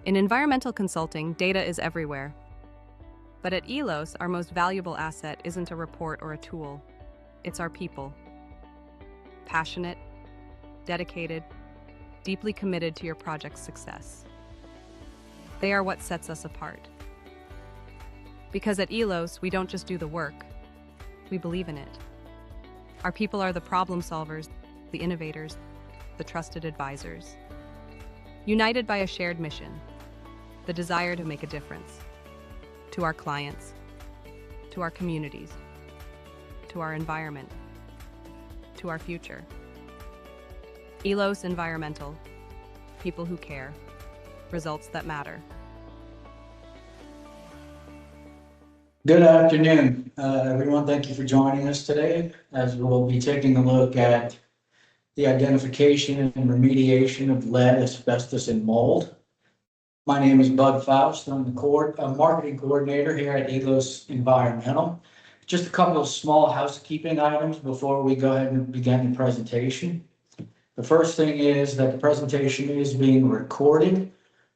In environmental consulting, data is everywhere. But at ELOS, our most valuable asset isn't a report or a tool. It's our people. Passionate, dedicated, deeply committed to your project's success. They are what sets us apart. Because at ELOS, we don't just do the work, we believe in it. Our people are the problem solvers, the innovators, the trusted advisors. United by a shared mission, the desire to make a difference. To our clients, to our communities, to our environment, to our future. ELOS Environmental, people who care, results that matter. Good afternoon, everyone. Thank you for joining us today as we'll be taking a look at the identification and remediation of lead, asbestos, and mold. My name is Bud Faust. I'm the marketing coordinator here at ELOS Environmental. Just a couple of small housekeeping items before we go ahead and begin the presentation. The first thing is that the presentation is being recorded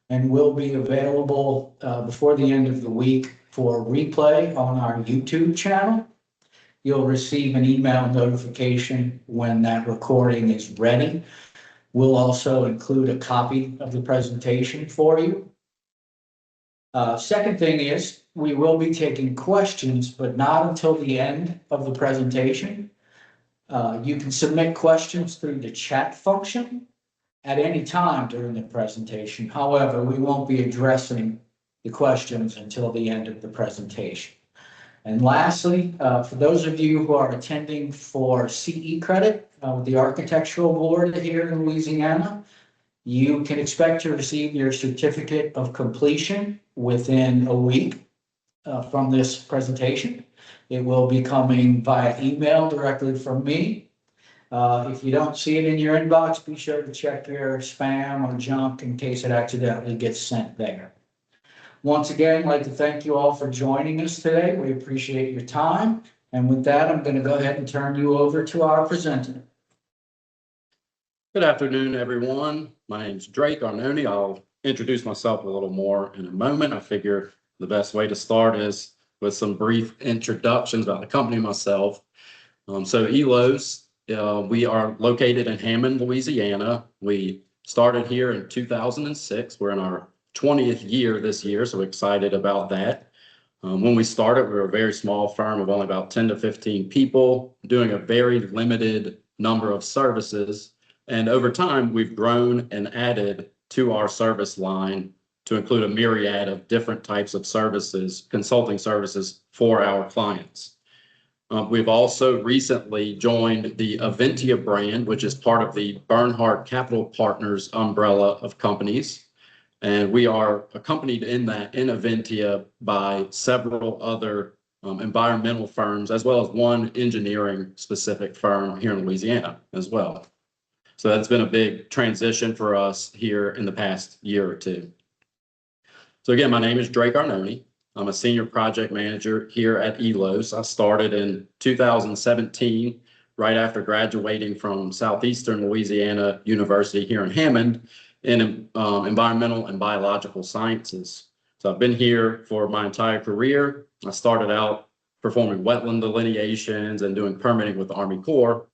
and will be available before the end of the week for replay on our YouTube channel. You'll receive an email notification when that recording is ready. We'll also include a copy of the presentation for you. Second thing is we will be taking questions, but not until the end of the presentation. You can submit questions through the chat function at any time during the presentation. However, we won't be addressing the questions until the end of the presentation. And lastly, for those of you who are attending for CE credit with the Architectural Board here in Louisiana, you can expect to receive your certificate of completion within a week from this presentation. It will be coming via email directly from me. If you don't see it in your inbox, be sure to check your spam or junk in case it accidentally gets sent there. Once again, I'd like to thank you all for joining us today. We appreciate your time. And with that, I'm going to go ahead and turn you over to our presenter. Good afternoon, everyone. My name's Drake Arnone. I'll introduce myself a little more in a moment. I figure the best way to start is with some brief introductions about the company and myself. So ELOS, we are located in Hammond, Louisiana. We started here in 2006. We're in our 20th year this year, so excited about that. When we started, we were a very small firm of only about 10 to 15 people, doing a very limited number of services. And over time, we've grown and added to our service line to include a myriad of different types of services, consulting services for our clients. We've also recently joined the Aventia brand, which is part of the Bernhardt Capital Partners umbrella of companies. And we are accompanied in Aventia by several other environmental firms, as well as one engineering specific firm here in Louisiana as well. So that's been a big transition for us here in the past year or two. So again, my name is Drake Arnone. I'm a senior project manager here at ELOS. I started in 2017, right after graduating from Southeastern Louisiana University here in Hammond in environmental and biological sciences. So I've been here for my entire career. I started out performing wetland delineations and doing permitting with the Army Corps.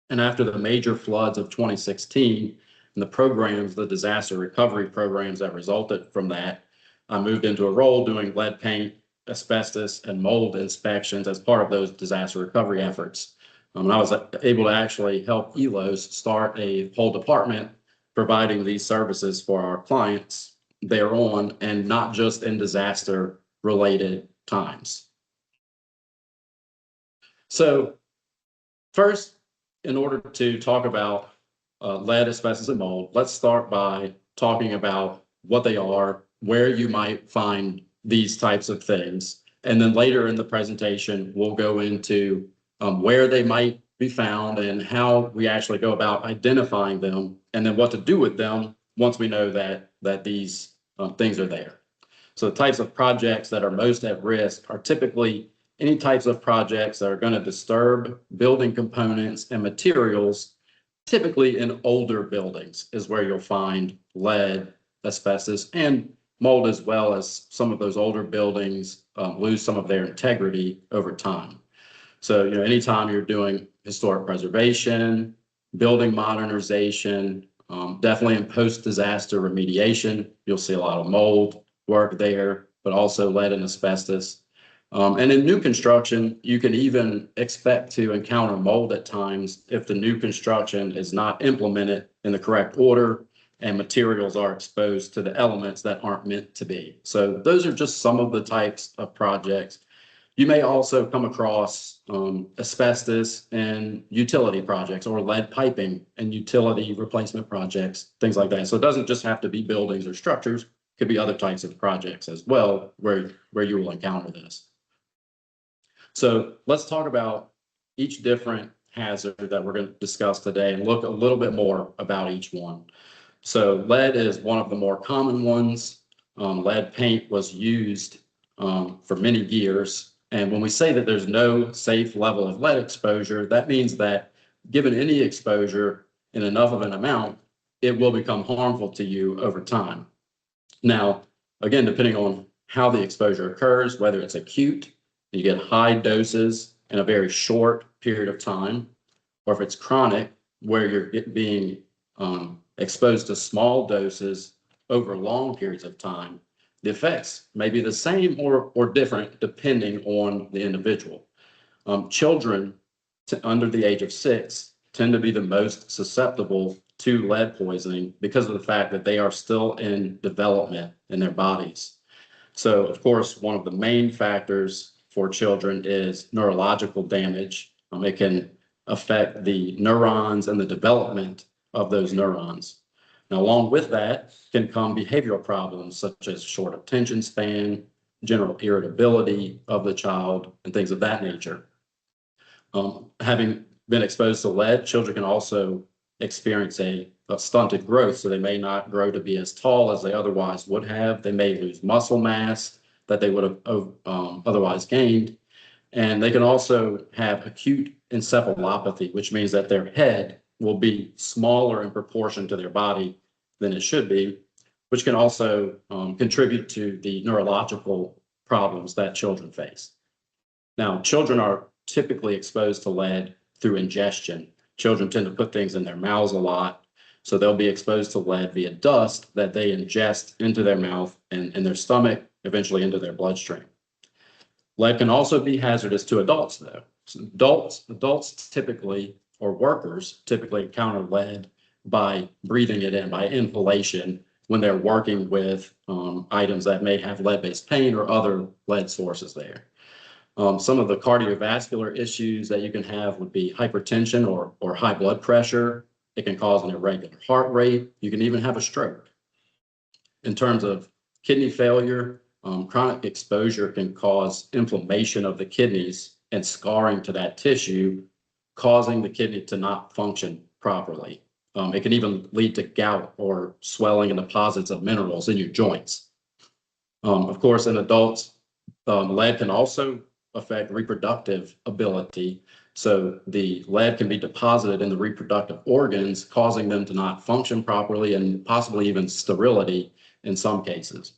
And after the major floods of 2016 and the programs, the disaster recovery programs that resulted from that, I moved into a role doing lead paint, asbestos, and mold inspections as part of those disaster recovery efforts. And I was able to actually help ELOS start a whole department providing these services for our clients thereon, and not just in disaster related times. So first, in order to talk about lead, asbestos, and mold, let's start by talking about what they are, where you might find these types of things. And then later in the presentation, we'll go into where they might be found and how we actually go about identifying them, and then what to do with them once we know that these things are there. So the types of projects that are most at risk are typically any types of projects that are going to disturb building components and materials. Typically in older buildings is where you'll find lead, asbestos, and mold, as well as some of those older buildings lose some of their integrity over time. So, anytime you're doing historic preservation, building modernization, definitely in post-disaster remediation, you'll see a lot of mold work there, but also lead and asbestos. And in new construction, you can even expect to encounter mold at times if the new construction is not implemented in the correct order and materials are exposed to the elements that aren't meant to be. So those are just some of the types of projects. You may also come across asbestos in utility projects or lead piping and utility replacement projects, things like that. So it doesn't just have to be buildings or structures, it could be other types of projects as well where you will encounter this. So let's talk about each different hazard that we're going to discuss today and look a little bit more about each one. So lead is one of the more common ones. Lead paint was used for many years. And when we say that there's no safe level of lead exposure, that means that given any exposure in enough of an amount, it will become harmful to you over time. Now, again, depending on how the exposure occurs, whether it's acute, you get high doses in a very short period of time, or if it's chronic, where you're being exposed to small doses over long periods of time, the effects may be the same or different depending on the individual. Children under the age of 6 tend to be the most susceptible to lead poisoning because of the fact that they are still in development in their bodies. So, of course, one of the main factors for children is neurological damage. It can affect the neurons and the development of those neurons. Now, along with that can come behavioral problems such as short attention span, general irritability of the child, and things of that nature. Having been exposed to lead, children can also experience a stunted growth, so they may not grow to be as tall as they otherwise would have. They may lose muscle mass that they would have otherwise gained. And they can also have acute encephalopathy, which means that their head will be smaller in proportion to their body than it should be, which can also contribute to the neurological problems that children face. Now, children are typically exposed to lead through ingestion. Children tend to put things in their mouths a lot, so they'll be exposed to lead via dust that they ingest into their mouth and their stomach, eventually into their bloodstream. Lead can also be hazardous to adults, though. So adults typically, or workers typically encounter lead by breathing it in, by inhalation, when they're working with items that may have lead-based paint or other lead sources there. Some of the cardiovascular issues that you can have would be hypertension or high blood pressure. It can cause an irregular heart rate. You can even have a stroke. In terms of kidney failure, chronic exposure can cause inflammation of the kidneys and scarring to that tissue, causing the kidney to not function properly. It can even lead to gout or swelling and deposits of minerals in your joints. Of course, in adults, lead can also affect reproductive ability. So the lead can be deposited in the reproductive organs, causing them to not function properly and possibly even sterility in some cases.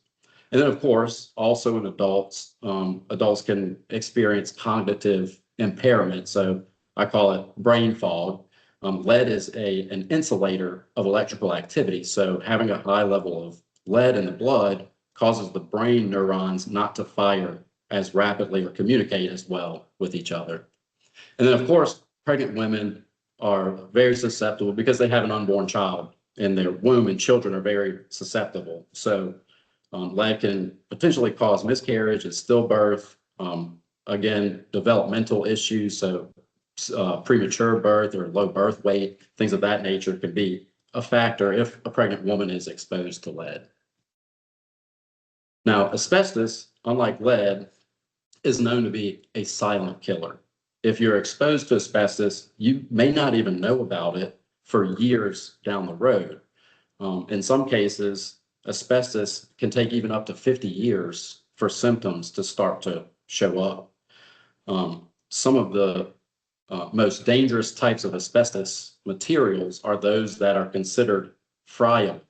And then, of course, also in adults, adults can experience cognitive impairment. So I call it brain fog. Lead is an insulator of electrical activity. So having a high level of lead in the blood causes the brain neurons not to fire as rapidly or communicate as well with each other. And then, of course, pregnant women are very susceptible because they have an unborn child in their womb, and children are very susceptible. So lead can potentially cause miscarriage and stillbirth. Again, developmental issues, so premature birth or low birth weight, things of that nature can be a factor if a pregnant woman is exposed to lead. Now, asbestos, unlike lead, is known to be a silent killer. If you're exposed to asbestos, you may not even know about it for years down the road. In some cases, asbestos can take even up to 50 years for symptoms to start to show up. Some of the most dangerous types of asbestos materials are those that are considered friable,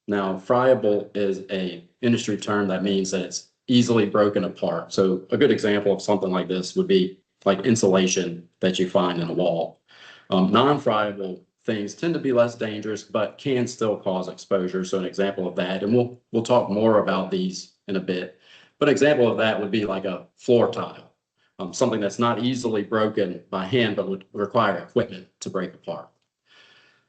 Now, friable is a industry term that means that it's easily broken apart. So a good example of something like this would be like insulation that you find in a wall. Non-friable things tend to be less dangerous, but can still cause exposure. So an example of that, and we'll talk more about these in a bit, but an example of that would be like a floor tile, something that's not easily broken by hand, but would require equipment to break apart.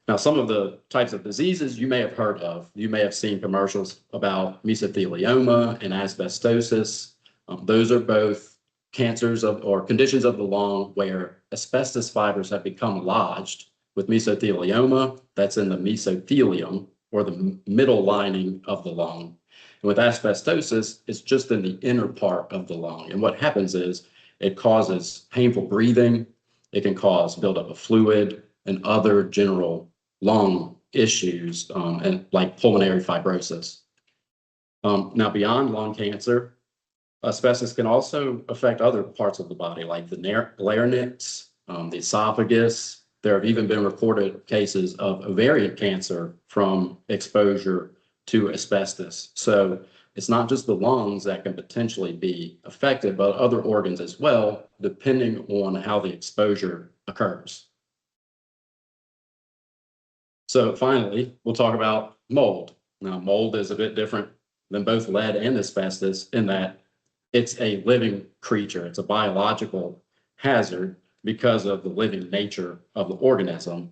Now, some of the types of diseases you may have heard of, you may have seen commercials about mesothelioma and asbestosis. Those are both cancers or conditions of the lung where asbestos fibers have become lodged. With mesothelioma, that's in the mesothelium or the middle lining of the lung. And with asbestosis, it's just in the inner part of the lung. And what happens is it causes painful breathing. It can cause buildup of fluid and other general lung issues, and like pulmonary fibrosis. Now, beyond lung cancer, asbestos can also affect other parts of the body, like the larynx, the esophagus. There have even been reported cases of ovarian cancer from exposure to asbestos. So it's not just the lungs that can potentially be affected, but other organs as well, depending on how the exposure occurs. So finally, we'll talk about mold. Now, mold is a bit different than both lead and asbestos in that it's a living creature. It's a biological hazard because of the living nature of the organism.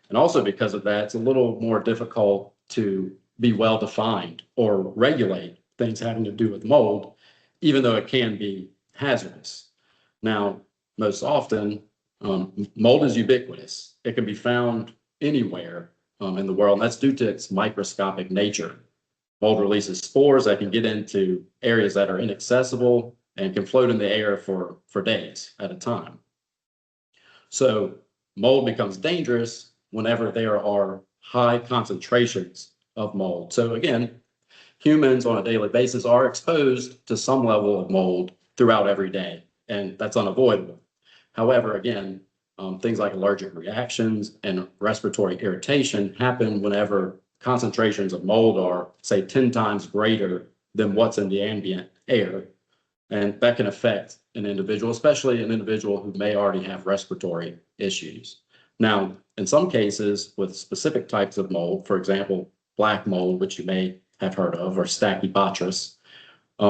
And also because of that, it's a little more difficult to be well defined or regulate things having to do with mold, even though it can be hazardous. Now, most often, mold is ubiquitous. It can be found anywhere in the world, and that's due to its microscopic nature. Mold releases spores that can get into areas that are inaccessible and can float in the air for days at a time. So mold becomes dangerous whenever there are high concentrations of mold. So again, humans on a daily basis are exposed to some level of mold throughout every day, and that's unavoidable. However, again, things like allergic reactions and respiratory irritation happen whenever concentrations of mold are, say, 10 times greater than what's in the ambient air. And that can affect an individual, especially an individual who may already have respiratory issues. Now, in some cases with specific types of mold, for example, black mold, which you may have heard of, or Stachybotrys,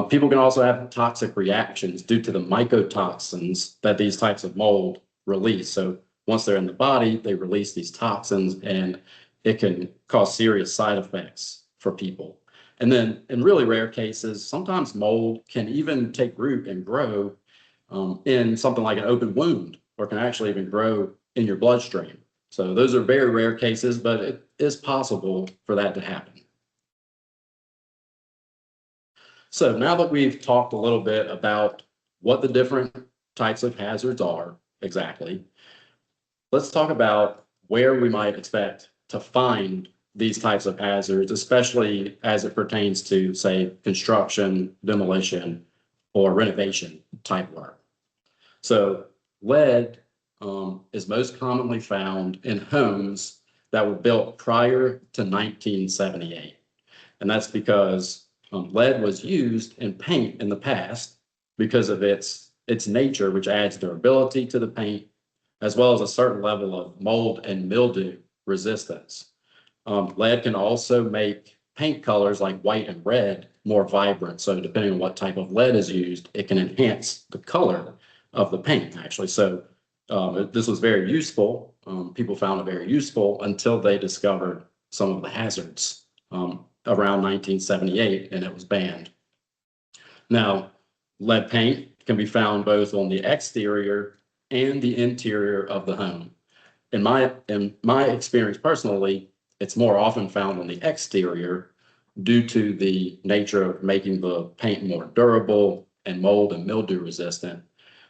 people can also have toxic reactions due to the mycotoxins that these types of mold release. So once they're in the body, they release these toxins and it can cause serious side effects for people. And then in really rare cases, sometimes mold can even take root and grow in something like an open wound, or can actually even grow in your bloodstream. So those are very rare cases, but it is possible for that to happen. So now that we've talked a little bit about what the different types of hazards are exactly, let's talk about where we might expect to find these types of hazards, especially as it pertains to, say, construction, demolition, or renovation type work. So lead is most commonly found in homes that were built prior to 1978. And that's because lead was used in paint in the past because of its nature, which adds durability to the paint, as well as a certain level of mold and mildew resistance. Lead can also make paint colors like white and red more vibrant. So depending on what type of lead is used, it can enhance the color of the paint, actually. So this was very useful. People found it very useful until they discovered some of the hazards around 1978, and it was banned. Now, lead paint can be found both on the exterior and the interior of the home. In my experience personally, it's more often found on the exterior due to the nature of making the paint more durable and mold and mildew resistant,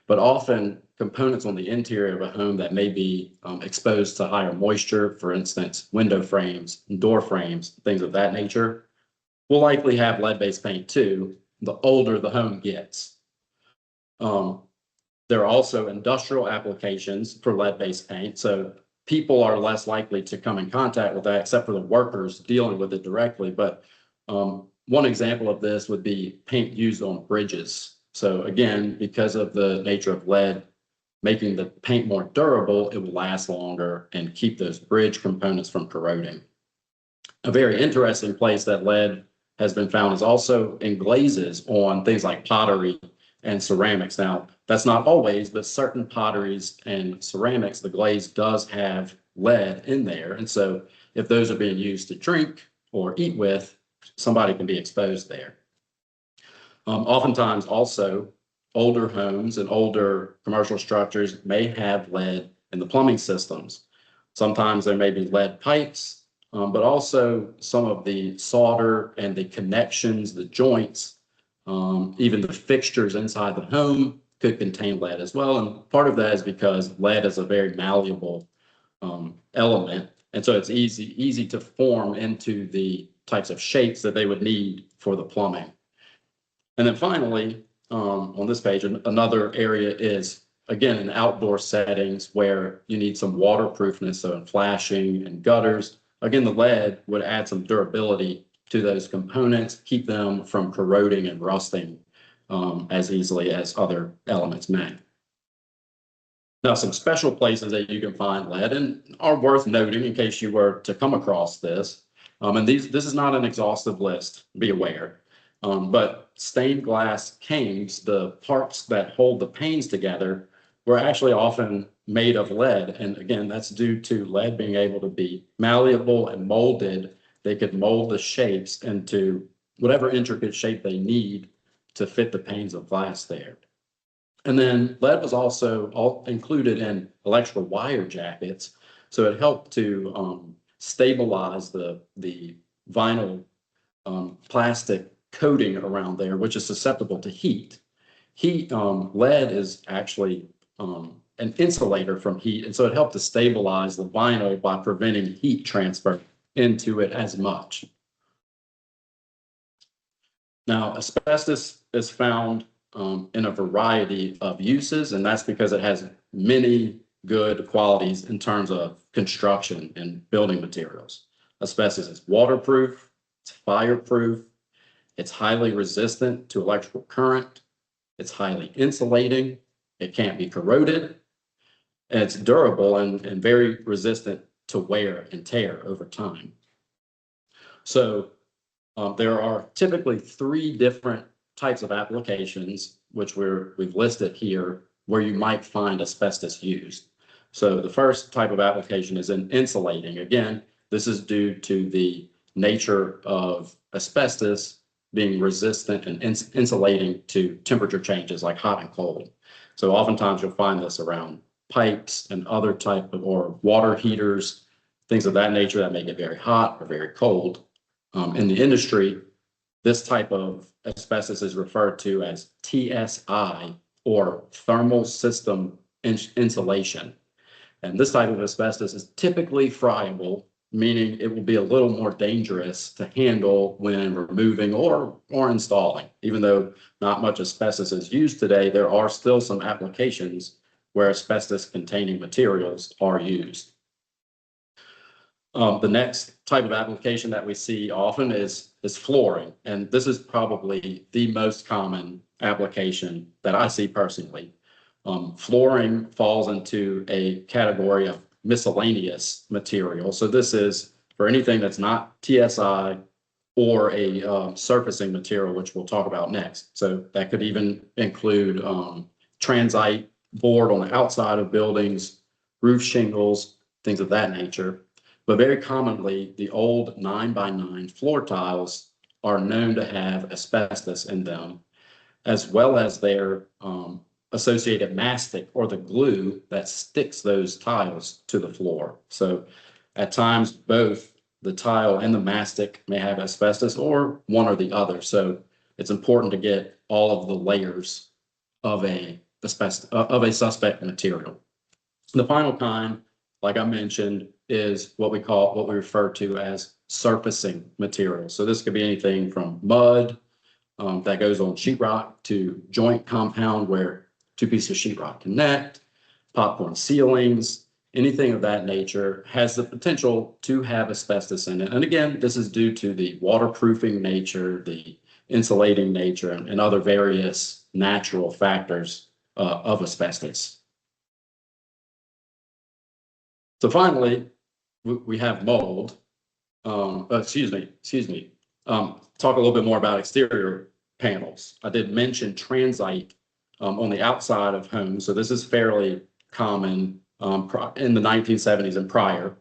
but often components on the interior of a home that may be exposed to higher moisture, for instance, window frames, door frames, things of that nature, will likely have lead-based paint too, the older the home gets. There are also industrial applications for lead-based paint. So people are less likely to come in contact with that, except for the workers dealing with it directly. But one example of this would be paint used on bridges. So again, because of the nature of lead, making the paint more durable, it will last longer and keep those bridge components from corroding. A very interesting place that lead has been found is also in glazes on things like pottery and ceramics. Now, that's not always, but certain potteries and ceramics, the glaze does have lead in there. And so if those are being used to drink or eat with, somebody can be exposed there. Oftentimes also, older homes and older commercial structures may have lead in the plumbing systems. Sometimes there may be lead pipes, but also some of the solder and the connections, the joints, even the fixtures inside the home could contain lead as well. And part of that is because lead is a very malleable element. And so it's easy to form into the types of shapes that they would need for the plumbing. And then finally, on this page, another area is, again, in outdoor settings where you need some waterproofness, so in flashing and gutters. Again, the lead would add some durability to those components, keep them from corroding and rusting as easily as other elements may. Now, some special places that you can find lead and are worth noting in case you were to come across this. And this is not an exhaustive list, be aware. But stained glass canes, the parts that hold the panes together, were actually often made of lead. And again, that's due to lead being able to be malleable and molded. They could mold the shapes into whatever intricate shape they need to fit the panes of glass there. And then lead was also included in electrical wire jackets. So it helped to stabilize the vinyl plastic coating around there, which is susceptible to heat. Lead is actually an insulator from heat, and so it helped to stabilize the vinyl by preventing heat transfer into it as much. Now, asbestos is found in a variety of uses, and that's because it has many good qualities in terms of construction and building materials. Asbestos is waterproof, it's fireproof, it's highly resistant to electrical current, it's highly insulating, it can't be corroded, and it's durable and very resistant to wear and tear over time. So there are typically 3 different types of applications, which we've listed here, where you might find asbestos used. So the first type of application is in insulating. Again, this is due to the nature of asbestos being resistant and insulating to temperature changes like hot and cold. So oftentimes you'll find this around pipes and other type of, or water heaters, things of that nature that may get very hot or very cold. In the industry, this type of asbestos is referred to as TSI, or thermal system insulation. And this type of asbestos is typically friable, meaning it will be a little more dangerous to handle when removing or installing. Even though not much asbestos is used today, there are still some applications where asbestos-containing materials are used. The next type of application that we see often is flooring. And this is probably the most common application that I see personally. Flooring falls into a category of miscellaneous material. So this is for anything that's not TSI or a surfacing material, which we'll talk about next. So that could even include transite board on the outside of buildings, roof shingles, things of that nature. But very commonly, the old 9x9 floor tiles are known to have asbestos in them, as well as their associated mastic, or the glue that sticks those tiles to the floor. So at times, both the tile and the mastic may have asbestos, or one or the other. So it's important to get all of the layers of a suspect material. The final kind, like I mentioned, is what we refer to as surfacing material. So this could be anything from mud that goes on sheetrock to joint compound where 2 pieces of sheetrock connect, popcorn ceilings, anything of that nature has the potential to have asbestos in it. And again, this is due to the waterproofing nature, the insulating nature, and other various natural factors of asbestos. So finally, we have mold. Excuse me. Talk a little bit more about exterior panels. I did mention transite on the outside of homes. So this is fairly common in the 1970s and prior.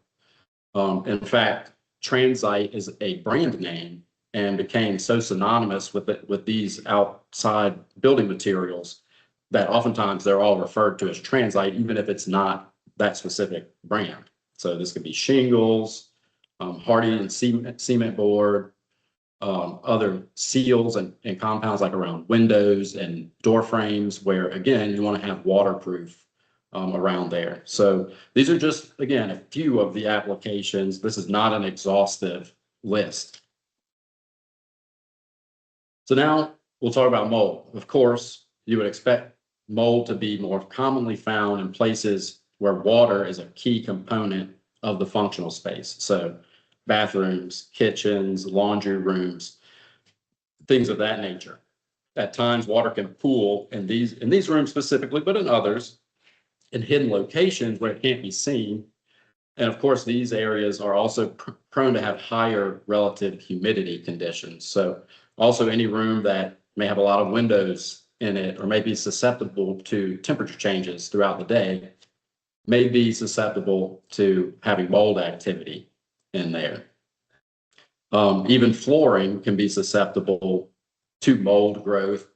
In fact, transite is a brand name and became so synonymous with these outside building materials that oftentimes they're all referred to as transite, even if it's not that specific brand. So this could be shingles, hardy cement board, other seals and compounds like around windows and door frames, where again, you want to have waterproof around there. So these are just, again, a few of the applications. This is not an exhaustive list. So now we'll talk about mold. Of course, you would expect mold to be more commonly found in places where water is a key component of the functional space. So bathrooms, kitchens, laundry rooms, things of that nature. At times, water can pool in these rooms specifically, but in others, in hidden locations where it can't be seen. And of course, these areas are also prone to have higher relative humidity conditions. So also any room that may have a lot of windows in it or may be susceptible to temperature changes throughout the day may be susceptible to having mold activity in there. Even flooring can be susceptible to mold growth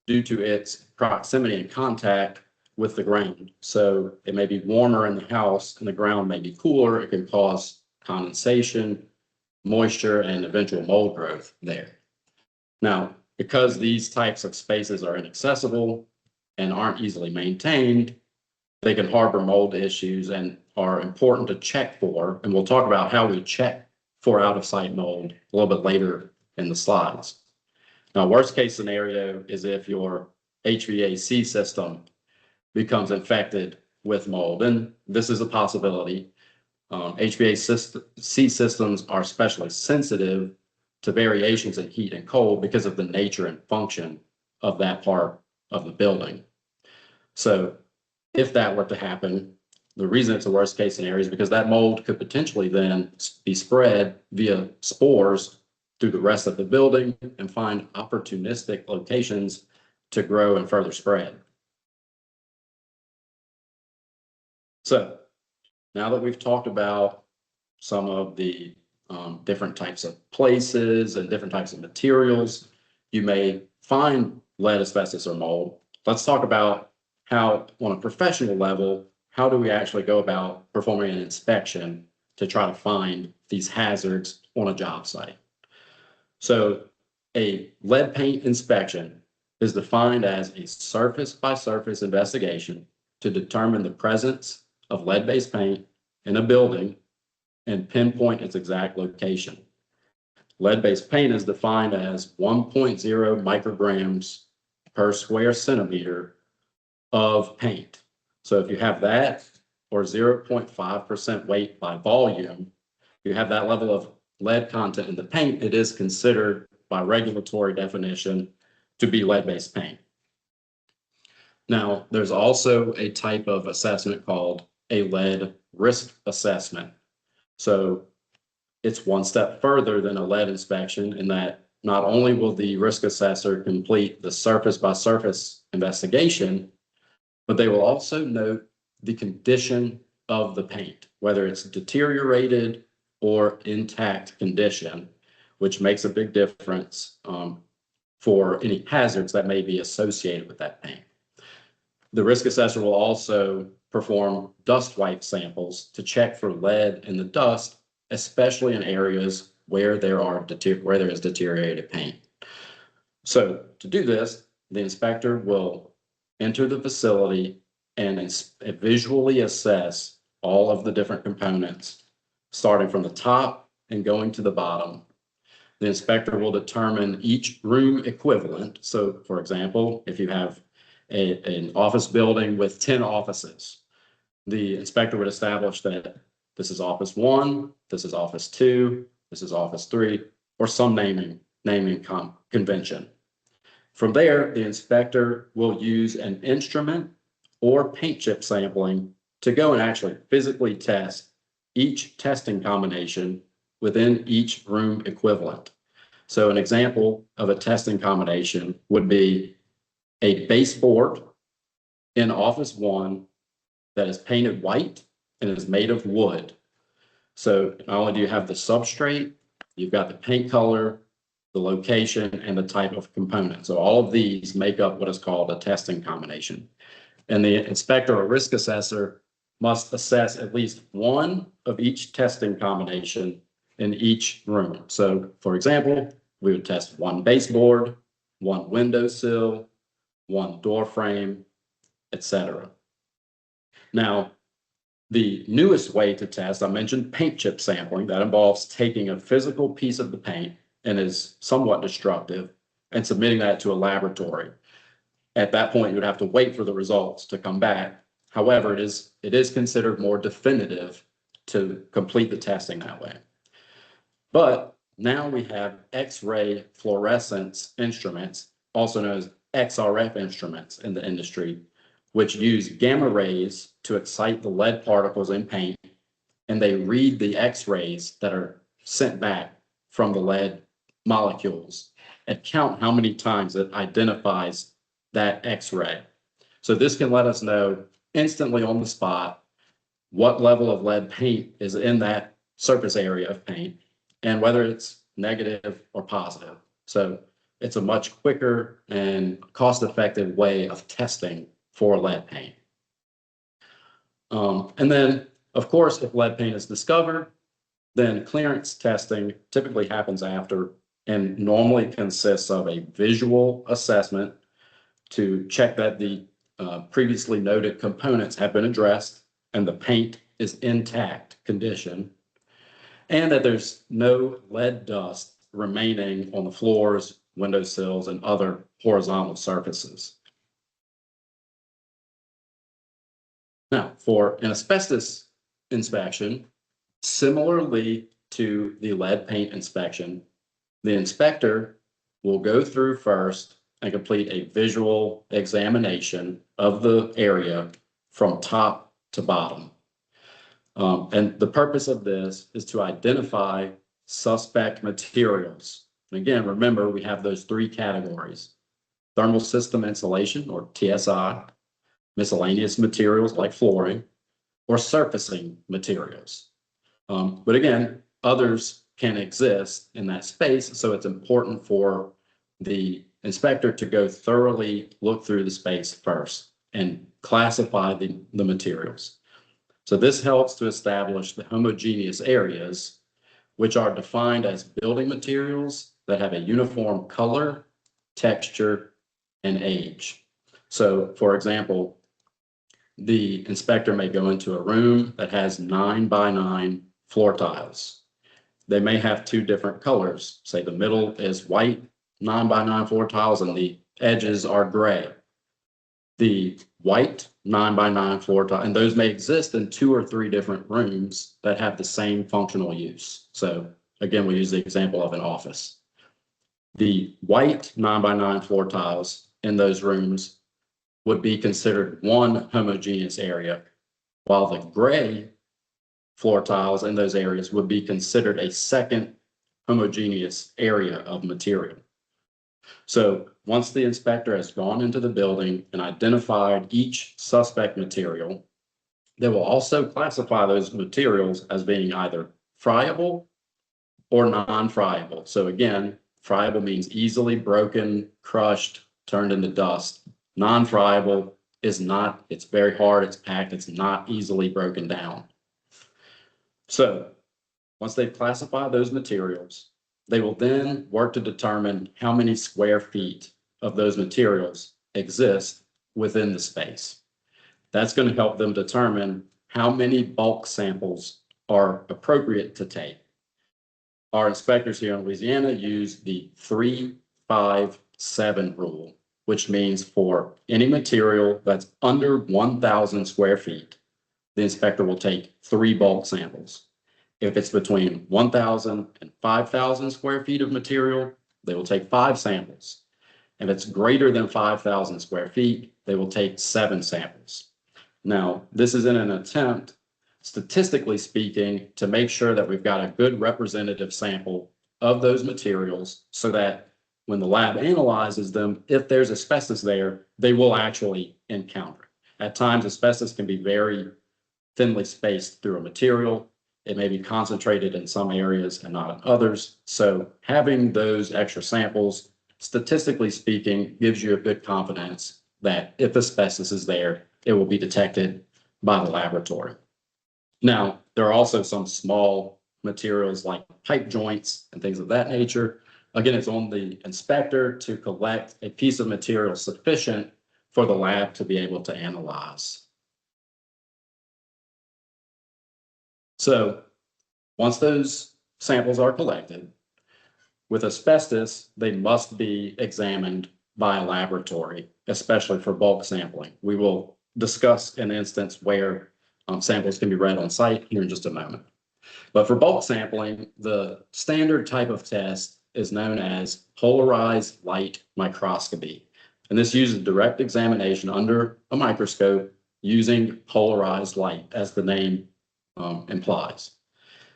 due to its proximity and contact with the ground. So it may be warmer in the house and the ground may be cooler. It can cause condensation, moisture, and eventual mold growth there. Now, because these types of spaces are inaccessible and aren't easily maintained, they can harbor mold issues and are important to check for. And we'll talk about how we check for out-of-sight mold a little bit later in the slides. Now, worst case scenario is if your HVAC system becomes infected with mold, and this is a possibility. HVAC systems are especially sensitive to variations in heat and cold because of the nature and function of that part of the building. So if that were to happen, the reason it's a worst case scenario is because that mold could potentially then be spread via spores through the rest of the building and find opportunistic locations to grow and further spread. So now that we've talked about some of the different types of places and different types of materials you may find lead, asbestos, or mold, let's talk about how, on a professional level, how do we actually go about performing an inspection to try to find these hazards on a job site. So a lead paint inspection is defined as a surface by surface investigation to determine the presence of lead-based paint in a building and pinpoint its exact location. Lead-based paint is defined as 1.0 micrograms per square centimeter of paint. So if you have that, or 0.5% weight by volume, you have that level of lead content in the paint, it is considered by regulatory definition to be lead-based paint. Now, there's also a type of assessment called a lead risk assessment. So it's one step further than a lead inspection in that not only will the risk assessor complete the surface by surface investigation, but they will also note the condition of the paint, whether it's deteriorated or intact condition, which makes a big difference for any hazards that may be associated with that paint. The risk assessor will also perform dust wipe samples to check for lead in the dust, especially in areas where there is deteriorated paint. So to do this, the inspector will enter the facility and visually assess all of the different components, starting from the top and going to the bottom. The inspector will determine each room equivalent. So for example, if you have an office building with 10 offices, the inspector would establish that this is office 1, this is office 2, this is office 3, or some naming convention. From there, the inspector will use an instrument or paint chip sampling to go and actually physically test each testing combination within each room equivalent. So an example of a testing combination would be a baseboard in office 1 that is painted white and is made of wood. So not only do you have the substrate, you've got the paint color, the location, and the type of component. So all of these make up what is called a testing combination. And the inspector or risk assessor must assess at least one of each testing combination in each room. So for example, we would test one baseboard, one windowsill, one door frame, etc. Now, the newest way to test, I mentioned paint chip sampling. That involves taking a physical piece of the paint and is somewhat destructive and submitting that to a laboratory. At that point, you would have to wait for the results to come back. However, it is considered more definitive to complete the testing that way. But now we have X-ray fluorescence instruments, also known as XRF instruments in the industry, which use gamma rays to excite the lead particles in paint, and they read the X-rays that are sent back from the lead molecules and count how many times it identifies that X-ray. So this can let us know instantly on the spot what level of lead paint is in that surface area of paint and whether it's negative or positive. So it's a much quicker and cost-effective way of testing for lead paint. And then, of course, if lead paint is discovered, then clearance testing typically happens after and normally consists of a visual assessment to check that the previously noted components have been addressed and the paint is intact condition, and that there's no lead dust remaining on the floors, windowsills, and other horizontal surfaces. Now, for an asbestos inspection, similarly to the lead paint inspection, the inspector will go through first and complete a visual examination of the area from top to bottom. And the purpose of this is to identify suspect materials. And again, remember, we have those 3 categories: thermal system insulation, or TSI, miscellaneous materials like flooring, or surfacing materials. But again, others can exist in that space, so it's important for the inspector to go thoroughly look through the space first and classify the materials. So this helps to establish the homogeneous areas, which are defined as building materials that have a uniform color, texture, and age. So for example, the inspector may go into a room that has 9x9 floor tiles. They may have 2 different colors. Say the middle is white 9x9 floor tiles and the edges are gray. The white 9x9 floor tile, and those may exist in 2 or 3 different rooms that have the same functional use. So again, we use the example of an office. The white 9x9 floor tiles in those rooms would be considered one homogeneous area, while the gray floor tiles in those areas would be considered a second homogeneous area of material. So once the inspector has gone into the building and identified each suspect material, they will also classify those materials as being either friable or non-friable. So again, friable means easily broken, crushed, turned into dust. Non-friable is not, it's very hard, it's packed, it's not easily broken down. So once they've classified those materials, they will then work to determine how many square feet of those materials exist within the space. That's going to help them determine how many bulk samples are appropriate to take. Our inspectors here in Louisiana use the 3-5-7 rule, which means for any material that's under 1,000 square feet, the inspector will take 3 bulk samples. If it's between 1,000 and 5,000 square feet of material, they will take 5 samples. If it's greater than 5,000 square feet, they will take 7 samples. Now, this is in an attempt, statistically speaking, to make sure that we've got a good representative sample of those materials so that when the lab analyzes them, if there's asbestos there, they will actually encounter it. At times, asbestos can be very thinly spaced through a material. It may be concentrated in some areas and not in others. So having those extra samples, statistically speaking, gives you a good confidence that if asbestos is there, it will be detected by the laboratory. Now, there are also some small materials like pipe joints and things of that nature. Again, it's on the inspector to collect a piece of material sufficient for the lab to be able to analyze. So once those samples are collected, with asbestos, they must be examined by a laboratory, especially for bulk sampling. We will discuss an instance where samples can be read on site here in just a moment. But for bulk sampling, the standard type of test is known as polarized light microscopy. And this uses direct examination under a microscope using polarized light, as the name implies.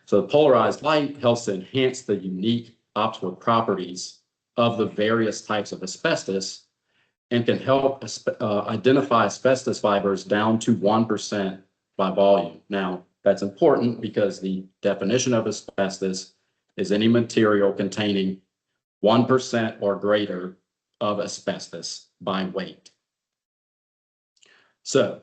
So the polarized light helps to enhance the unique optical properties of the various types of asbestos and can help identify asbestos fibers down to 1% by volume. Now, that's important because the definition of asbestos is any material containing 1% or greater of asbestos by weight. So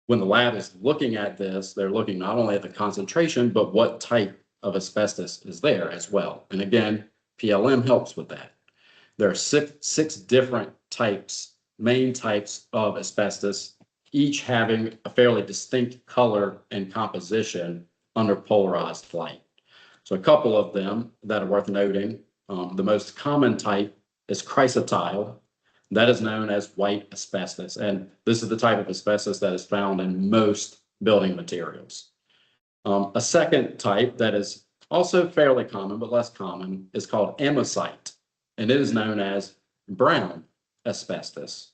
when the lab is looking at this, they're looking not only at the concentration, but what type of asbestos is there as well. And again, PLM helps with that. There are six different types, main types of asbestos, each having a fairly distinct color and composition under polarized light. So a couple of them that are worth noting. The most common type is chrysotile. That is known as white asbestos. And this is the type of asbestos that is found in most building materials. A second type that is also fairly common, but less common, is called amosite. And it is known as brown asbestos.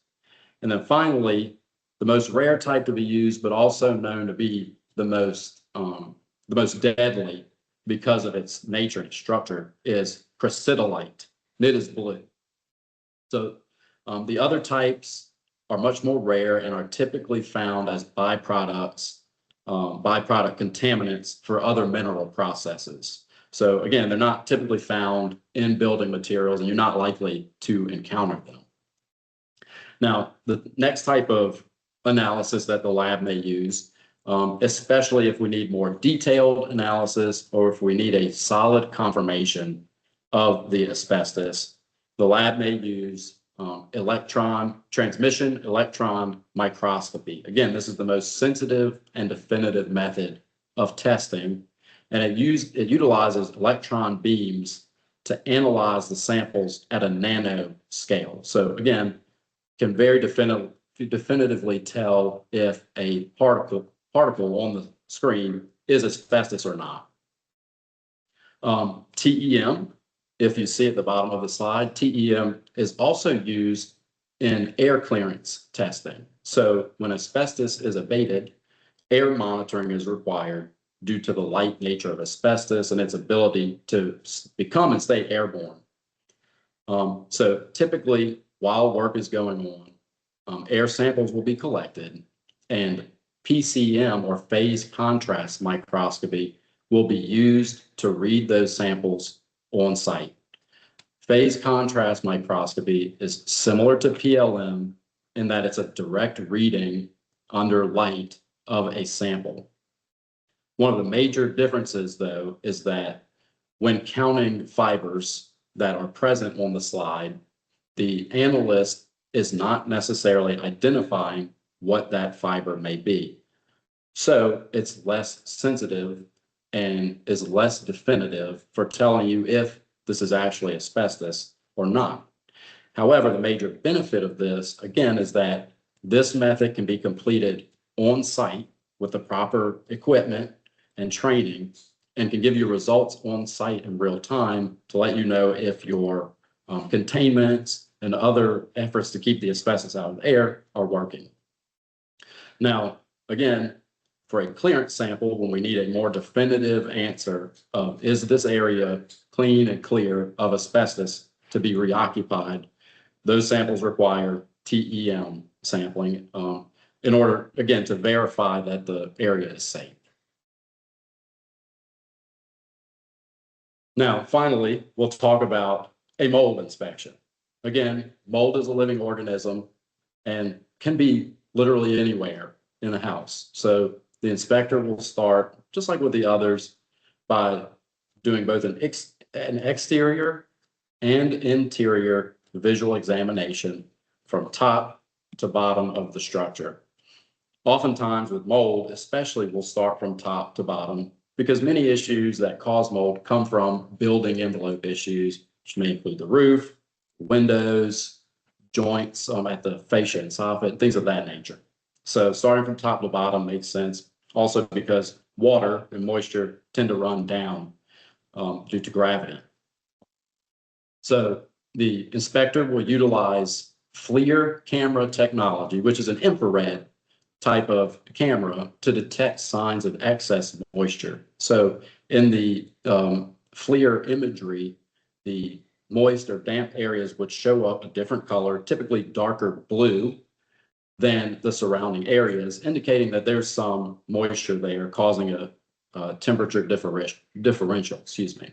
And then finally, the most rare type to be used, but also known to be the most deadly because of its nature and structure, is chrysotile. And it is blue. So the other types are much more rare and are typically found as byproduct contaminants for other mineral processes. So again, they're not typically found in building materials and you're not likely to encounter them. Now, the next type of analysis that the lab may use, especially if we need more detailed analysis or if we need a solid confirmation of the asbestos, the lab may use transmission electron microscopy. Again, this is the most sensitive and definitive method of testing, and it utilizes electron beams to analyze the samples at a nano scale. So again, can very definitively tell if a particle on the screen is asbestos or not. TEM, if you see at the bottom of the slide, TEM is also used in air clearance testing. So when asbestos is abated, air monitoring is required due to the light nature of asbestos and its ability to become and stay airborne. So typically, while work is going on, air samples will be collected and PCM, or phase contrast microscopy, will be used to read those samples on site. Phase contrast microscopy is similar to PLM in that it's a direct reading under light of a sample. One of the major differences, though, is that when counting fibers that are present on the slide, the analyst is not necessarily identifying what that fiber may be. So it's less sensitive and is less definitive for telling you if this is actually asbestos or not. However, the major benefit of this, again, is that this method can be completed on site with the proper equipment and training and can give you results on site in real time to let you know if your containments and other efforts to keep the asbestos out of the air are working. Now, again, for a clearance sample, when we need a more definitive answer of is this area clean and clear of asbestos to be reoccupied, those samples require TEM sampling in order, again, to verify that the area is safe. Now, finally, we'll talk about a mold inspection. Again, mold is a living organism and can be literally anywhere in a house. So the inspector will start, just like with the others, by doing both an exterior and interior visual examination from top to bottom of the structure. Oftentimes with mold, especially, we'll start from top to bottom because many issues that cause mold come from building envelope issues, which may include the roof, windows, joints at the fascia and soffit, things of that nature. So starting from top to bottom makes sense. Also because water and moisture tend to run down due to gravity. So the inspector will utilize FLIR camera technology, which is an infrared type of camera to detect signs of excess moisture. So in the FLIR imagery, the moist or damp areas would show up a different color, typically darker blue than the surrounding areas, indicating that there's some moisture there causing a temperature differential, excuse me.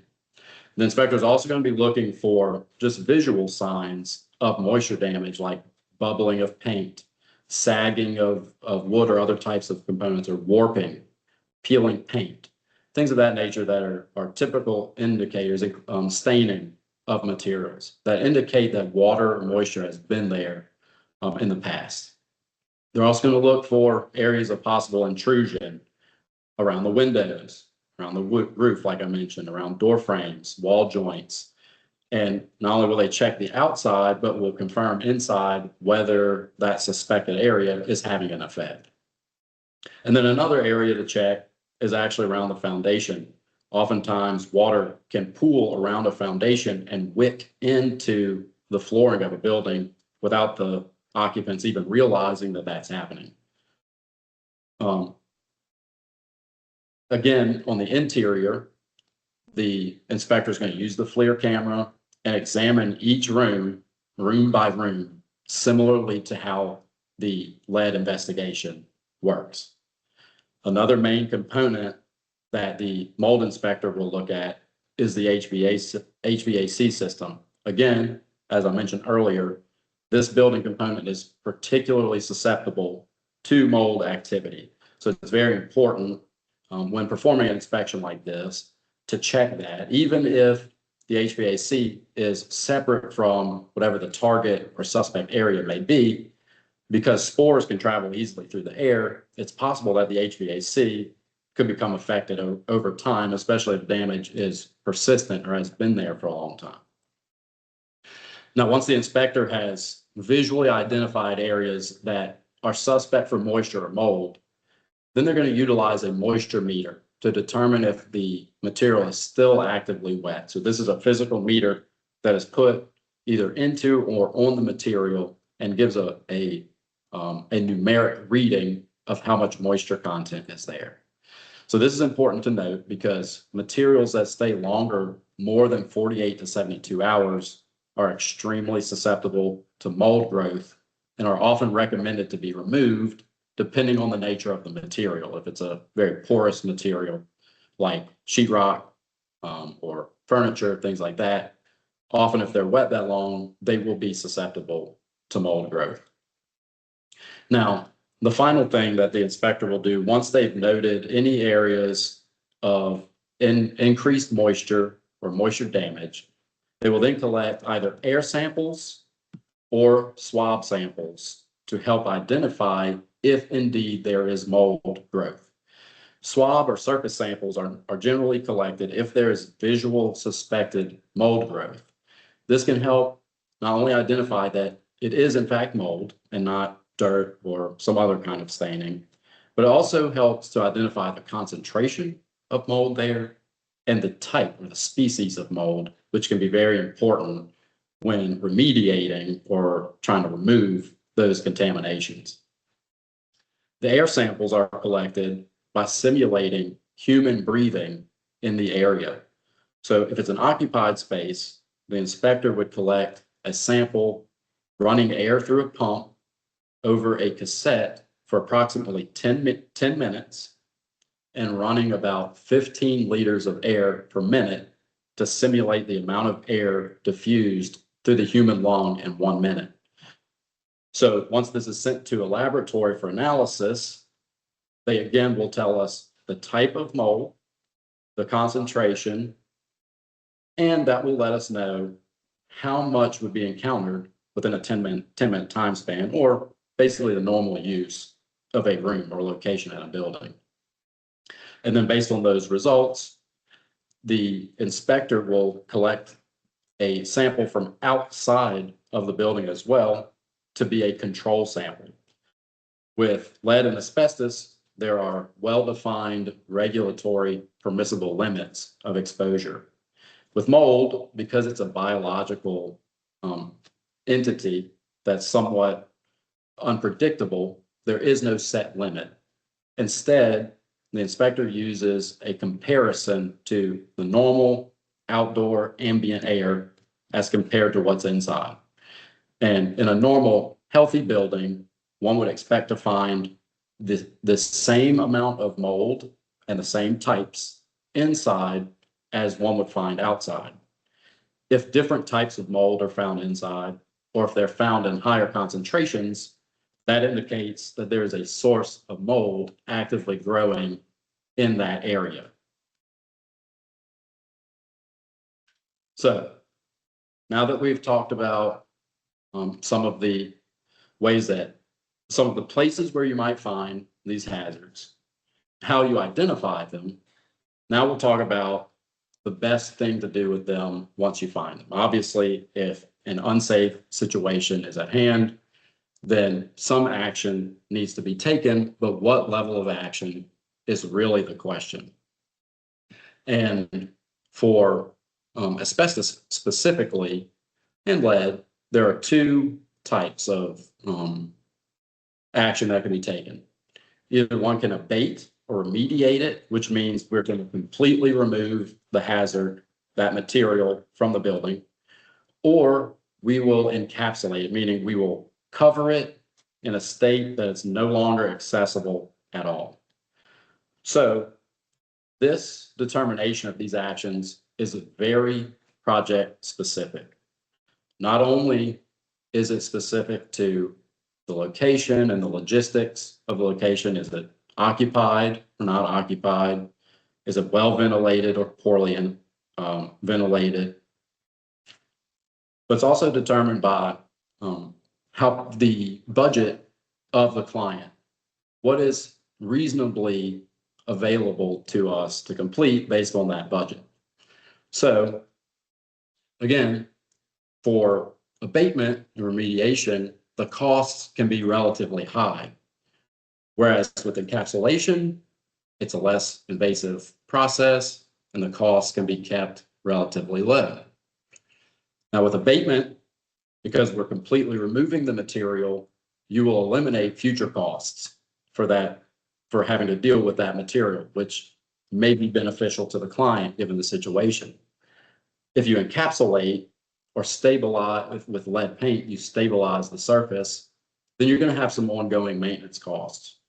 The inspector is also going to be looking for just visual signs of moisture damage, like bubbling of paint, sagging of wood or other types of components, or warping, peeling paint, things of that nature that are typical indicators, staining of materials that indicate that water or moisture has been there in the past. They're also going to look for areas of possible intrusion around the windows, around the roof, like I mentioned, around door frames, wall joints. And not only will they check the outside, but will confirm inside whether that suspected area is having an effect. And then another area to check is actually around the foundation. Oftentimes, water can pool around a foundation and wick into the flooring of a building without the occupants even realizing that that's happening. Again, on the interior, the inspector is going to use the FLIR camera and examine each room, room by room, similarly to how the lead investigation works. Another main component that the mold inspector will look at is the HVAC system. Again, as I mentioned earlier, this building component is particularly susceptible to mold activity. So it's very important when performing an inspection like this to check that, even if the HVAC is separate from whatever the target or suspect area may be, because spores can travel easily through the air, it's possible that the HVAC could become affected over time, especially if damage is persistent or has been there for a long time. Now, once the inspector has visually identified areas that are suspect for moisture or mold, then they're going to utilize a moisture meter to determine if the material is still actively wet. So this is a physical meter that is put either into or on the material and gives a numeric reading of how much moisture content is there. So this is important to note because materials that stay longer, more than 48 to 72 hours, are extremely susceptible to mold growth and are often recommended to be removed depending on the nature of the material. If it's a very porous material like sheetrock or furniture, things like that, often if they're wet that long, they will be susceptible to mold growth. Now, the final thing that the inspector will do once they've noted any areas of increased moisture or moisture damage, they will then collect either air samples or swab samples to help identify if indeed there is mold growth. Swab or surface samples are generally collected if there is visual suspected mold growth. This can help not only identify that it is in fact mold and not dirt or some other kind of staining, but it also helps to identify the concentration of mold there and the type or the species of mold, which can be very important when remediating or trying to remove those contaminations. The air samples are collected by simulating human breathing in the area. So if it's an occupied space, the inspector would collect a sample running air through a pump over a cassette for approximately 10 minutes and running about 15 liters of air per minute to simulate the amount of air diffused through the human lung in 1 minute. So once this is sent to a laboratory for analysis, they again will tell us the type of mold, the concentration, and that will let us know how much would be encountered within a 10-minute time span, or basically the normal use of a room or location in a building. And then based on those results, the inspector will collect a sample from outside of the building as well to be a control sample. With lead and asbestos, there are well-defined regulatory permissible limits of exposure. With mold, because it's a biological entity that's somewhat unpredictable, there is no set limit. Instead, the inspector uses a comparison to the normal outdoor ambient air as compared to what's inside. And in a normal, healthy building, one would expect to find the same amount of mold and the same types inside as one would find outside. If different types of mold are found inside, or if they're found in higher concentrations, that indicates that there is a source of mold actively growing in that area. So now that we've talked about some of the places where you might find these hazards, how you identify them, now we'll talk about the best thing to do with them once you find them. Obviously, if an unsafe situation is at hand, then some action needs to be taken, but what level of action is really the question. And for asbestos specifically and lead, there are two types of action that can be taken. Either one can abate or remediate it, which means we're going to completely remove the hazard, that material from the building, or we will encapsulate it, meaning we will cover it in a state that it's no longer accessible at all. So this determination of these actions is very project specific. Not only is it specific to the location and the logistics of the location, is it occupied or not occupied? Is it well ventilated or poorly ventilated? But it's also determined by how the budget of the client. What is reasonably available to us to complete based on that budget? So again, for abatement and remediation, the costs can be relatively high. Whereas with encapsulation, it's a less invasive process and the costs can be kept relatively low. Now with abatement, because we're completely removing the material, you will eliminate future costs for having to deal with that material, which may be beneficial to the client given the situation. If you encapsulate or stabilize with lead paint, you stabilize the surface, then you're going to have some ongoing maintenance costs.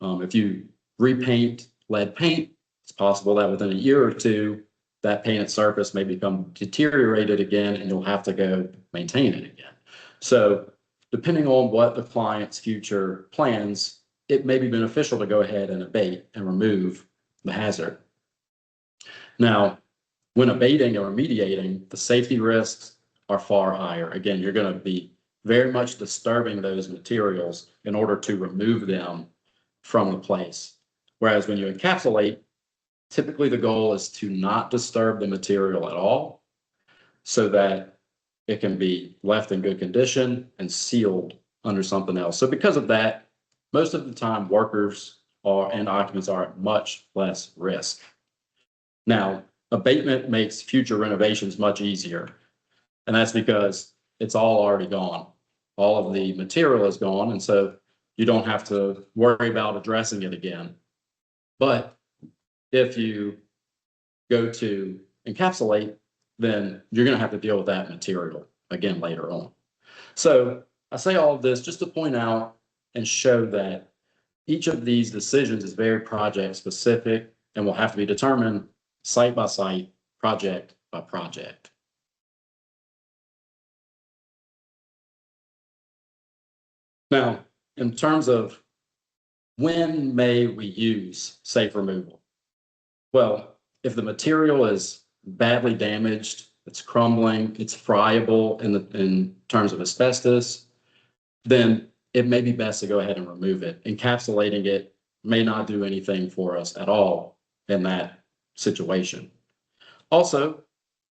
If you repaint lead paint, it's possible that within a year or two, that painted surface may become deteriorated again and you'll have to go maintain it again. So depending on what the client's future plans, it may be beneficial to go ahead and abate and remove the hazard. Now, when abating or remediating, the safety risks are far higher. Again, you're going to be very much disturbing those materials in order to remove them from the place. Whereas when you encapsulate, typically the goal is to not disturb the material at all so that it can be left in good condition and sealed under something else. So because of that, most of the time workers and occupants are at much less risk. Now, abatement makes future renovations much easier. And that's because it's all already gone. All of the material is gone. And so you don't have to worry about addressing it again. But if you go to encapsulate, then you're going to have to deal with that material again later on. So I say all of this just to point out and show that each of these decisions is very project specific and will have to be determined site by site, project by project. Now, in terms of when may we use safe removal? Well, if the material is badly damaged, it's crumbling, it's friable in terms of asbestos, then it may be best to go ahead and remove it. Encapsulating it may not do anything for us at all in that situation. Also,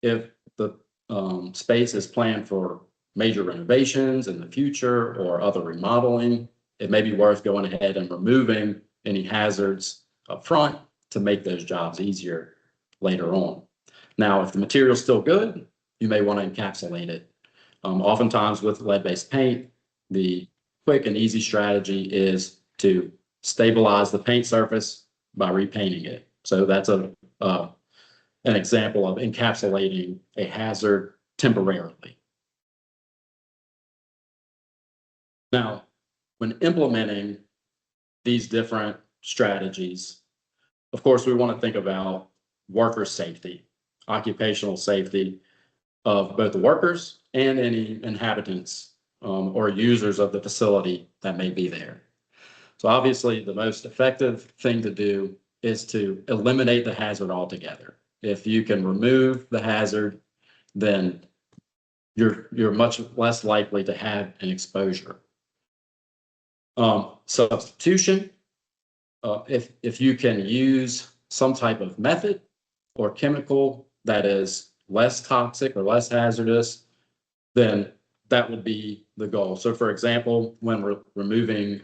if the space is planned for major renovations in the future or other remodeling, it may be worth going ahead and removing any hazards up front to make those jobs easier later on. Now, if the material is still good, you may want to encapsulate it. Oftentimes with lead-based paint, the quick and easy strategy is to stabilize the paint surface by repainting it. So that's an example of encapsulating a hazard temporarily. Now, when implementing these different strategies, of course, we want to think about worker safety, occupational safety of both the workers and any inhabitants or users of the facility that may be there. So obviously, the most effective thing to do is to eliminate the hazard altogether. If you can remove the hazard, then you're much less likely to have an exposure. Substitution, if you can use some type of method or chemical that is less toxic or less hazardous, then that would be the goal. So for example, when we're removing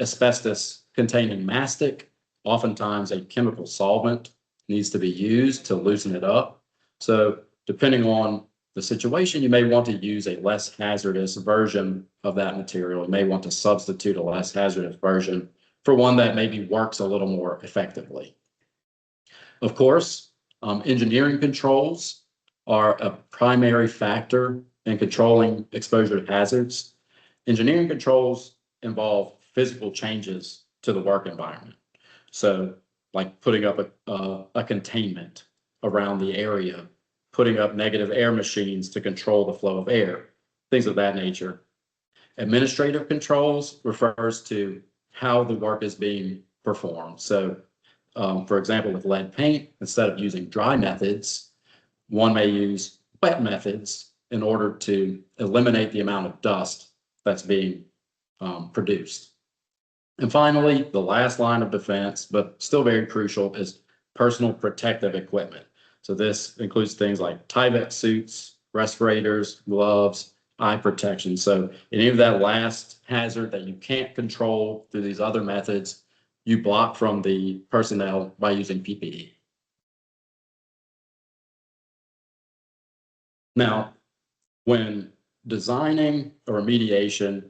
asbestos containing mastic, oftentimes a chemical solvent needs to be used to loosen it up. So depending on the situation, you may want to use a less hazardous version of that material. You may want to substitute a less hazardous version for one that maybe works a little more effectively. Of course, engineering controls are a primary factor in controlling exposure to hazards. Engineering controls involve physical changes to the work environment. So like putting up a containment around the area, putting up negative air machines to control the flow of air, things of that nature. Administrative controls refers to how the work is being performed. So for example, with lead paint, instead of using dry methods, one may use wet methods in order to eliminate the amount of dust that's being produced. And finally, the last line of defense, but still very crucial, is personal protective equipment. So this includes things like Tyvek suits, respirators, gloves, eye protection. So any of that last hazard that you can't control through these other methods, you block from the personnel by using PPE. Now, when designing a remediation,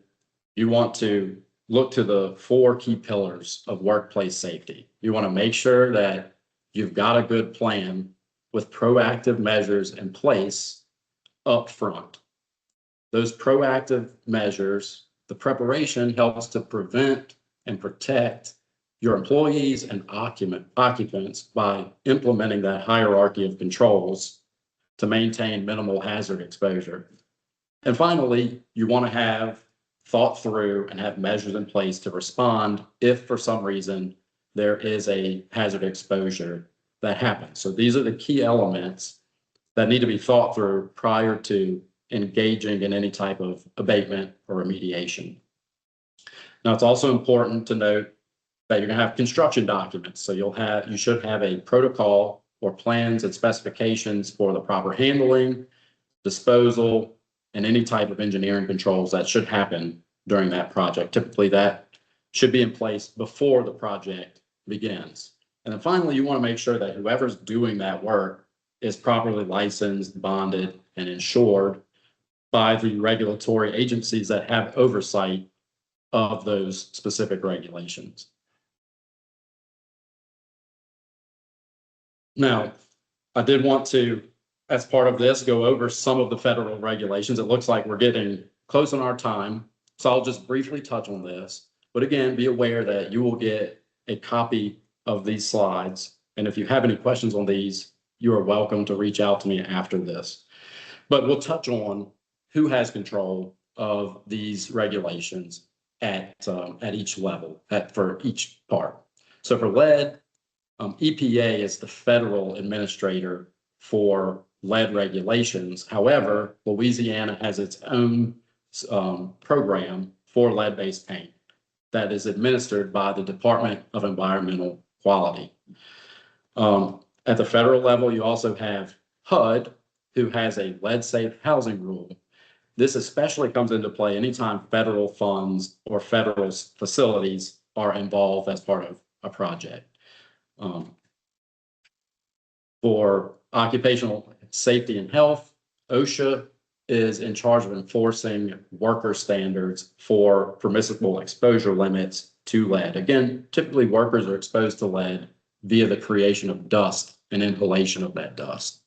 you want to look to the 4 key pillars of workplace safety. You want to make sure that you've got a good plan with proactive measures in place up front. Those proactive measures, the preparation helps to prevent and protect your employees and occupants by implementing that hierarchy of controls to maintain minimal hazard exposure. And finally, you want to have thought through and have measures in place to respond if for some reason there is a hazard exposure that happens. So these are the key elements that need to be thought through prior to engaging in any type of abatement or remediation. Now, it's also important to note that you're going to have construction documents. So you should have a protocol or plans and specifications for the proper handling, disposal, and any type of engineering controls that should happen during that project. Typically that should be in place before the project begins. And then finally, you want to make sure that whoever's doing that work is properly licensed, bonded, and insured by the regulatory agencies that have oversight of those specific regulations. Now, I did want to, as part of this, go over some of the federal regulations. It looks like we're getting close on our time, so I'll just briefly touch on this. But again, be aware that you will get a copy of these slides. And if you have any questions on these, you are welcome to reach out to me after this. But we'll touch on who has control of these regulations at each level, for each part. So for lead, EPA is the federal administrator for lead regulations. However, Louisiana has its own program for lead-based paint that is administered by the Department of Environmental Quality. At the federal level, you also have HUD, who has a lead-safe housing rule. This especially comes into play anytime federal funds or federal facilities are involved as part of a project. For occupational safety and health, OSHA is in charge of enforcing worker standards for permissible exposure limits to lead. Again, typically workers are exposed to lead via the creation of dust and inhalation of that dust.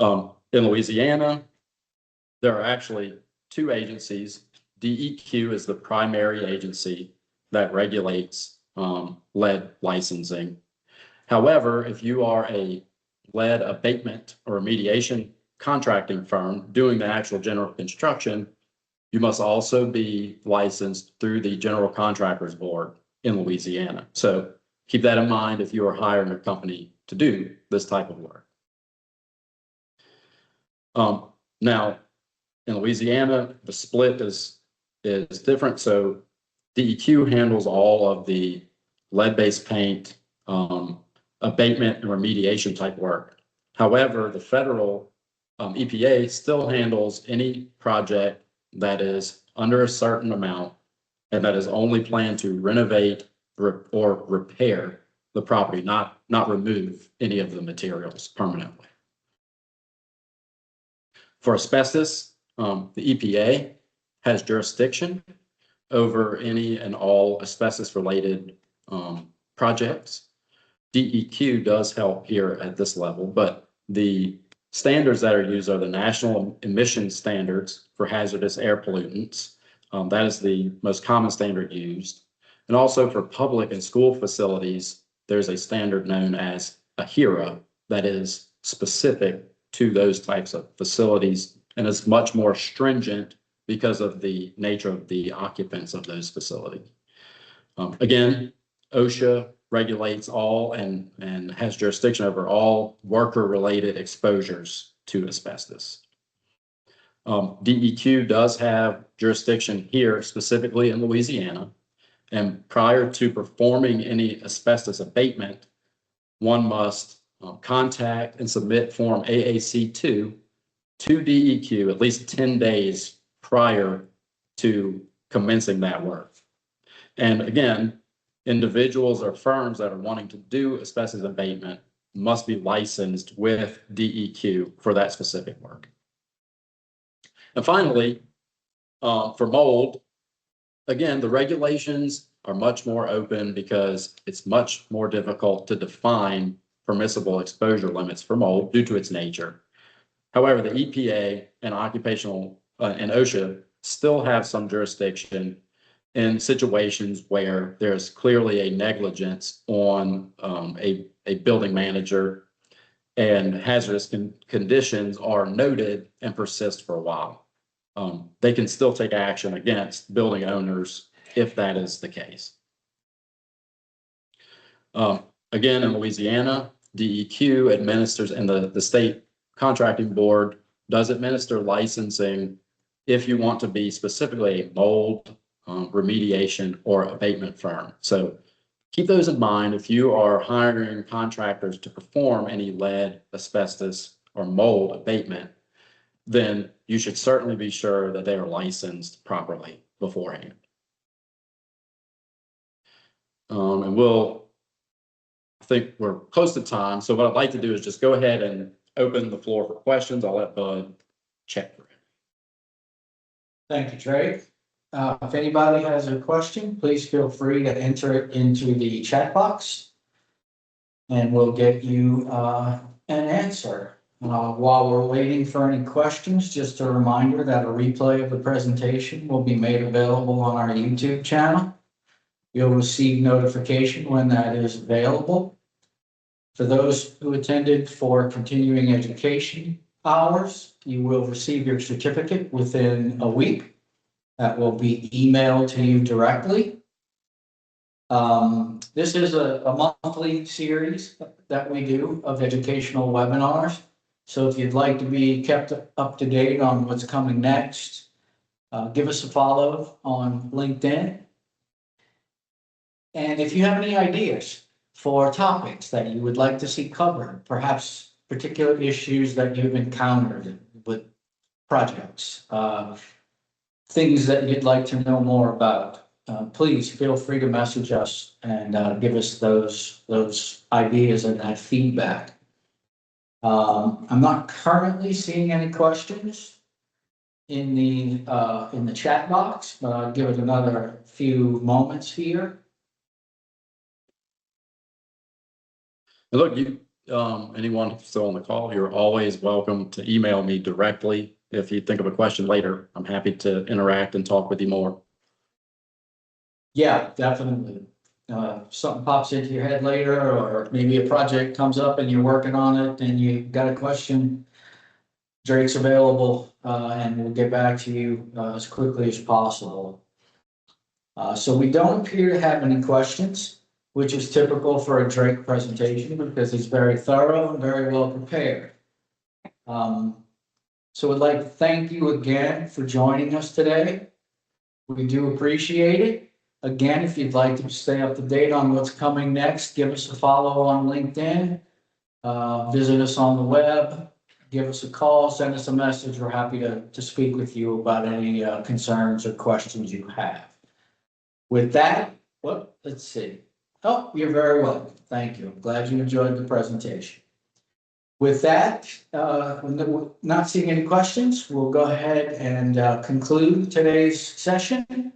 In Louisiana, there are actually two agencies. DEQ is the primary agency that regulates lead licensing. However, if you are a lead abatement or remediation contracting firm doing the actual general construction, you must also be licensed through the General Contractors Board in Louisiana. So keep that in mind if you are hiring a company to do this type of work. Now, in Louisiana, the split is different. So DEQ handles all of the lead-based paint, abatement and remediation type work. However, the federal EPA still handles any project that is under a certain amount and that is only planned to renovate or repair the property, not remove any of the materials permanently. For asbestos, the EPA has jurisdiction over any and all asbestos-related projects. DEQ does help here at this level, but the standards that are used are the National Emission Standards for Hazardous Air Pollutants. That is the most common standard used. And also for public and school facilities, there's a standard known as a HERA that is specific to those types of facilities and is much more stringent because of the nature of the occupants of those facilities. Again, OSHA regulates all and has jurisdiction over all worker-related exposures to asbestos. DEQ does have jurisdiction here, specifically in Louisiana, and prior to performing any asbestos abatement, one must contact and submit Form AAC2 to DEQ at least 10 days prior to commencing that work. And again, individuals or firms that are wanting to do asbestos abatement must be licensed with DEQ for that specific work. And finally, for mold, again, the regulations are much more open because it's much more difficult to define permissible exposure limits for mold due to its nature. However, the EPA and occupational and OSHA still have some jurisdiction in situations where there's clearly a negligence on a building manager and hazardous conditions are noted and persist for a while. They can still take action against building owners if that is the case. Again, in Louisiana, DEQ administers, and the state contracting board does administer licensing if you want to be specifically a mold, remediation, or abatement firm. So keep those in mind if you are hiring contractors to perform any lead, asbestos, or mold abatement, then you should certainly be sure that they are licensed properly beforehand. And I think we're close to time. So what I'd like to do is just go ahead and open the floor for questions. I'll let Bud check. Thank you, Drake. If anybody has a question, please feel free to enter it into the chat box. And we'll get you an answer. While we're waiting for any questions, just a reminder that a replay of the presentation will be made available on our YouTube channel. You'll receive notification when that is available. For those who attended for continuing education hours, you will receive your certificate within a week. That will be emailed to you directly. This is a monthly series that we do of educational webinars. So if you'd like to be kept up to date on what's coming next, give us a follow on LinkedIn. And if you have any ideas for topics that you would like to see covered, perhaps particular issues that you've encountered with projects, things that you'd like to know more about, please feel free to message us and give us those ideas and that feedback. I'm not currently seeing any questions in the chat box, but I'll give it another few moments here. And look, anyone still on the call, you're always welcome to email me directly. If you think of a question later, I'm happy to interact and talk with you more. Yeah, definitely. Something pops into your head later, or maybe a project comes up and you're working on it and you got a question. Drake's available, and we'll get back to you as quickly as possible. So we don't appear to have any questions, which is typical for a Drake presentation because he's very thorough and very well prepared. So I'd like to thank you again for joining us today. We do appreciate it. Again, if you'd like to stay up to date on what's coming next, give us a follow on LinkedIn, visit us on the web, give us a call, send us a message. We're happy to speak with you about any concerns or questions you have. With that, let's see. Oh, you're very welcome. Thank you. I'm glad you enjoyed the presentation. With that, not seeing any questions, we'll go ahead and conclude today's session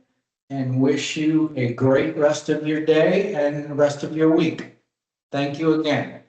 and wish you a great rest of your day and the rest of your week. Thank you again.